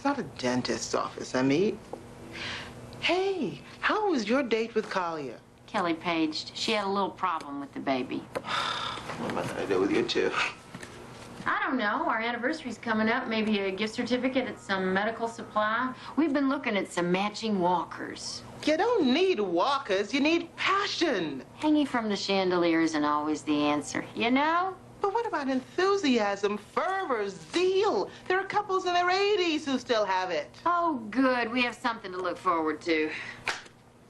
It's not a dentist's office, I mean. Hey, how was your date with Colliar? Kelly paged. She had a little problem with the baby. What am I gonna do with you two? I don't know. Our anniversary's coming up. Maybe a gift certificate at some medical supply. We've been looking at some matching walkers. You don't need walkers. You need passion. Hanging from the chandelier isn't always the answer, you know? But what about enthusiasm, fervor, zeal? There are couples in their 80s who still have it. Oh, good. We have something to look forward to.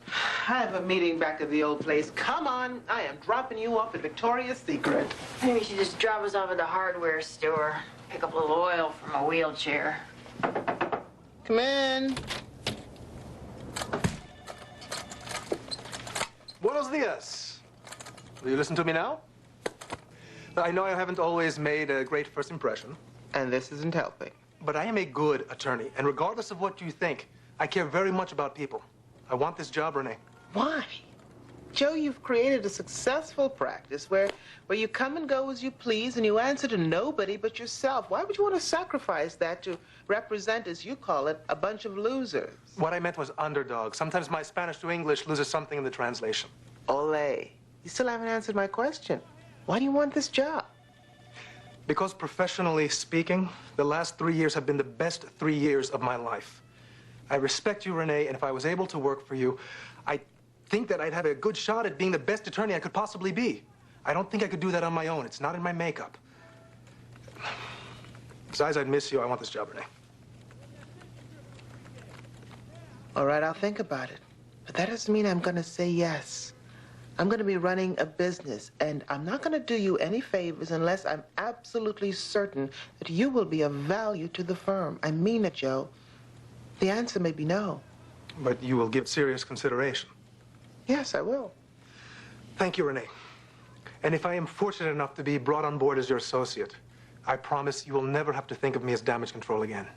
I have a meeting back at the old place. Come on. I am dropping you off at Victoria's Secret. Maybe we should just drop us off at the hardware store. Pick up a little oil from a wheelchair. Come in. Buenos dias. Will you listen to me now? I know I haven't always made a great first impression. And this isn't helping. But I am a good attorney, and regardless of what you think, I care very much about people. I want this job, Rene. Why? Joe, you've created a successful practice where you come and go as you please and you answer to nobody but yourself. Why would you want to sacrifice that to represent, as you call it, a bunch of losers? What I meant was underdog. Sometimes my Spanish to English loses something in the translation. Ole, you still haven't answered my question. Why do you want this job? Because professionally speaking, the last 3 years have been the best 3 years of my life. I respect you, Rene, and if I was able to work for you, I think that I'd have a good shot at being the best attorney I could possibly be. I don't think I could do that on my own. It's not in my makeup. Besides, I'd miss you. I want this job, Rene. All right, I'll think about it. But that doesn't mean I'm going to say yes. I'm going to be running a business, and I'm not going to do you any favors unless I'm absolutely certain that you will be of value to the firm. I mean it, Joe. The answer may be no. But you will give serious consideration. Yes, I will. Thank you, Rene. And if I am fortunate enough to be brought on board as your associate, I promise you will never have to think of me as damage control again.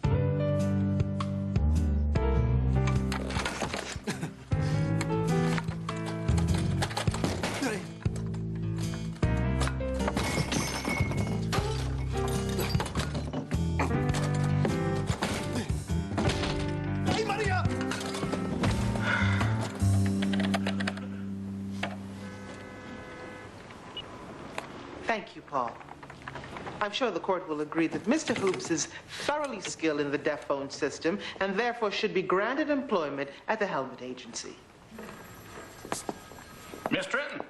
Thank you, Paul. I'm sure the court will agree that Mr. Hoops is thoroughly skilled in the deaf phone system and therefore should be granted employment at the Helmet Agency. Miss Trenton.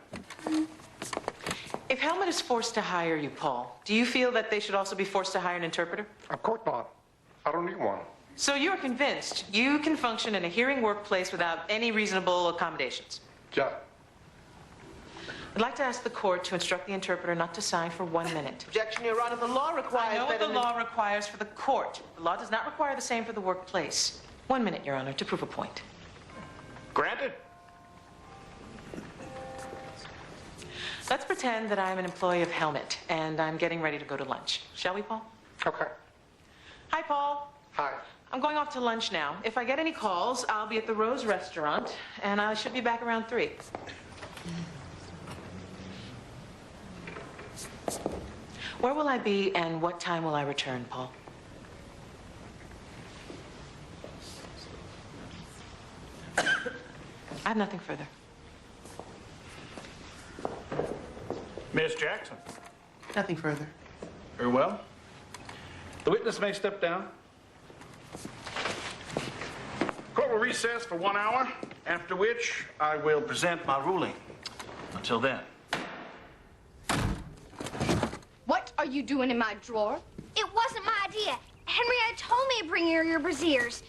If Helmet is forced to hire you, Paul, do you feel that they should also be forced to hire an interpreter? Of course not. I don't need one. So you're convinced you can function in a hearing workplace without any reasonable accommodations? Yeah. I'd like to ask the court to instruct the interpreter not to sign for 1 minute. Objection, Your Honor. The law requires I know what that the law requires for the court. The law does not require the same for the workplace. 1 minute, Your Honor, to prove a point. Granted. Let's pretend that I'm an employee of Helmet, and I'm getting ready to go to lunch. Shall we, Paul? Okay. Hi, Paul. Hi. I'm going off to lunch now. If I get any calls, I'll be at the Rose Restaurant, and I should be back around 3. Where will I be, and what time will I return, Paul? I have nothing further. Miss Jackson. Nothing further. Very well. The witness may step down. Court will recess for 1 hour, after which I will present my ruling. Until then. What are you doing in my drawer? It wasn't my idea. Henrietta told me to bring her your brassieres.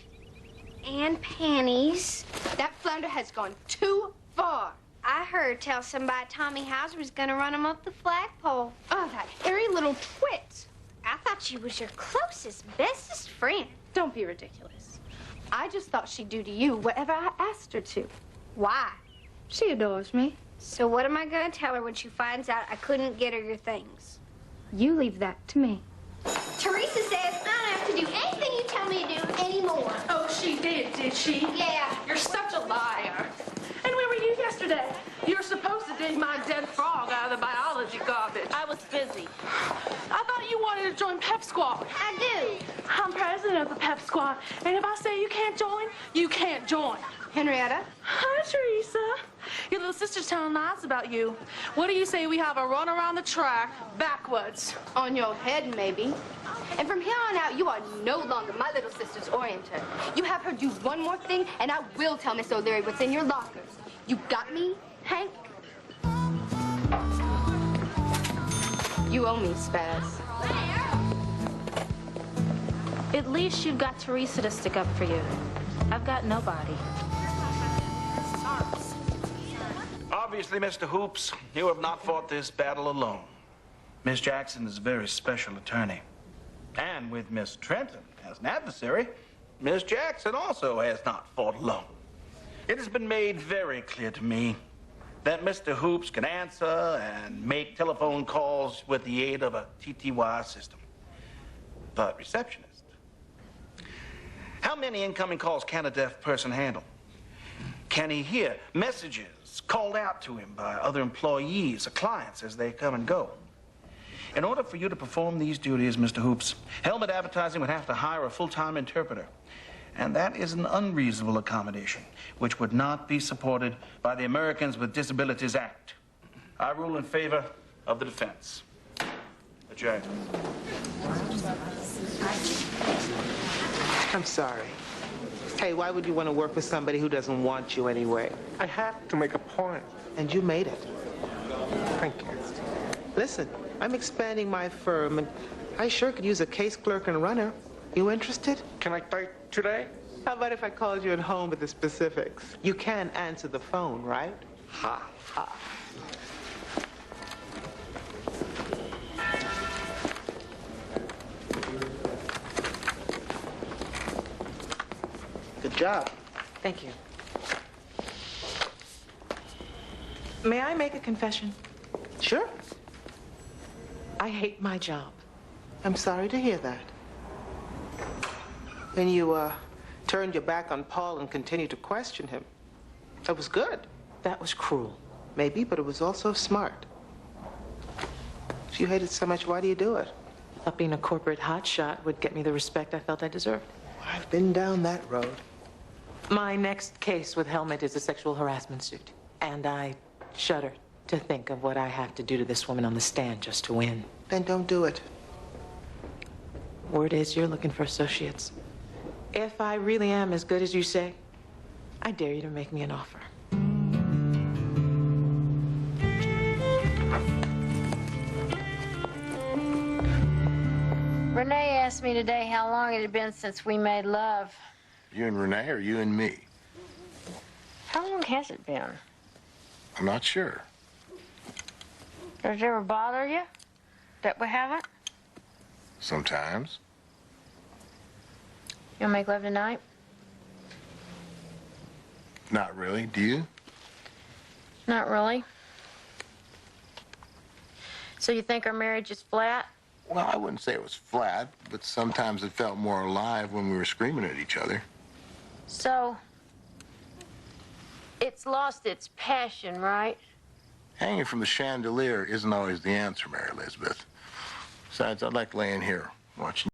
And panties. That flounder has gone too far. I heard tell somebody Tommy Hauser was gonna run him up the flagpole. Oh, that hairy little twit. I thought she was your closest, bestest friend. Don't be ridiculous. I just thought she'd do to you whatever I asked her to. Why? She adores me. So what am I gonna tell her when she finds out I couldn't get her your things? You leave that to me. Teresa says I don't have to do anything you tell me to do anymore. Oh, she did she? Yeah. You're such a liar. And where were you yesterday? You were supposed to dig my dead frog out of the biology garden. garbage. I was busy. I thought you wanted to join Pep Squad. I do. I'm president of the Pep Squad, and if I say you can't join, you can't join. Henrietta? Hi, Teresa. Your little sister's telling lies about you. What do you say we have a run around the track backwards? On your head, maybe. And from here on out, you are no longer my little sister's orienter. You have her do one more thing, and I will tell Miss O'Leary what's in your lockers. You got me, Hank? You owe me, Spaz. At least you've got Teresa to stick up for you. I've got nobody. Obviously, Mr. Hoops, you have not fought this battle alone. Miss Jackson is a very special attorney. And with Miss Trenton as an adversary, Miss Jackson also has not fought alone. It has been made very clear to me that Mr. Hoops can answer and make telephone calls with the aid of a TTY system. But receptionist, how many incoming calls can a deaf person handle? Can he hear messages called out to him by other employees or clients as they come and go? In order for you to perform these duties, Mr. Hoops, Helmet Advertising would have to hire a full-time interpreter. And that is an unreasonable accommodation, which would not be supported by the Americans with Disabilities Act. I rule in favor of the defense. Adjourned. I'm sorry. Hey, why would you want to work with somebody who doesn't want you anyway? I had to make a point. And you made it. Thank you. Listen, I'm expanding my firm, and I sure could use a case clerk and runner. You interested? Can I type today? How about if I called you at home with the specifics? You can answer the phone, right? Ha. Ha. Good job. Thank you. May I make a confession? Sure. I hate my job. I'm sorry to hear that. And you, turned your back on Paul and continued to question him. That was good. That was cruel. Maybe, but it was also smart. If you hate it so much, why do you do it? I thought being a corporate hotshot would get me the respect I felt I deserved. I've been down that road. My next case with Helmet is a sexual harassment suit. And I shudder to think of what I have to do to this woman on the stand just to win. Then don't do it. Word is you're looking for associates. If I really am as good as you say, I dare you to make me an offer. Rene asked me today how long it had been since we made love. You and Rene or you and me? How long has it been? I'm not sure. Does it ever bother you that we haven't? Sometimes. You want to make love tonight? Not really. Do you? Not really. So you think our marriage is flat? Well, I wouldn't say it was flat, but sometimes it felt more alive when we were screaming at each other. So, it's lost its passion, right? Hanging from the chandelier isn't always the answer, Mary Elizabeth. Besides, I'd like laying here watching